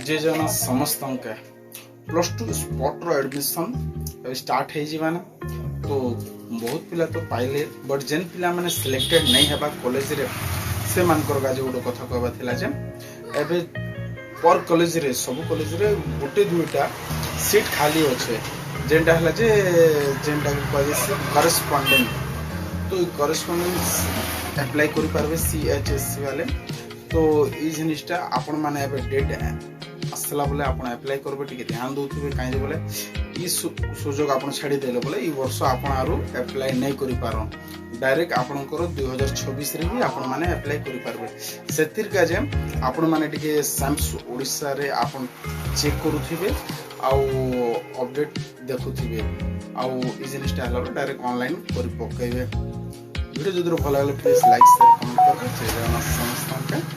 जे जन समस्त plus two spot admission start हो तो बहुत पिला तो पाइले बट जेन पिला माने सिलेक्टेड नहीं हेबा कॉलेज रे से मानकर गाजे गोटे कथा कहबा थिला जे एबे पर कॉलेज रे सब कॉलेज रे गोटे दुईटा सीट खाली अच्छे जेनटा हला जे जेनटा कहजे करेस्पोंडेंट तो करेस्पोंडेंस अप्लाई करि पारबे सीएचएससी वाले तो ई जिनिसटा आपण माने एबे डेट आसला बोले आपण अप्लाई करबे टिके ध्यान दोथबे काहे जे बोले ई सुजोग आपण छाडी देले बोले ई वर्ष आपण आरो अप्लाई नै करि पारन डायरेक्ट आपण करो 2026 रे भी आपण माने अप्लाई करि पारबे सेतिर का जे आपण माने टिके साम्स ओडिसा रे आपण चेक करूथिबे आउ अपडेट देखुथिबे आउ ई जिनिसटा हला डायरेक्ट ऑनलाइन करि पकइबे वीडियो जदि भल लागले प्लीज लाइक शेयर कमेंट कर समस्त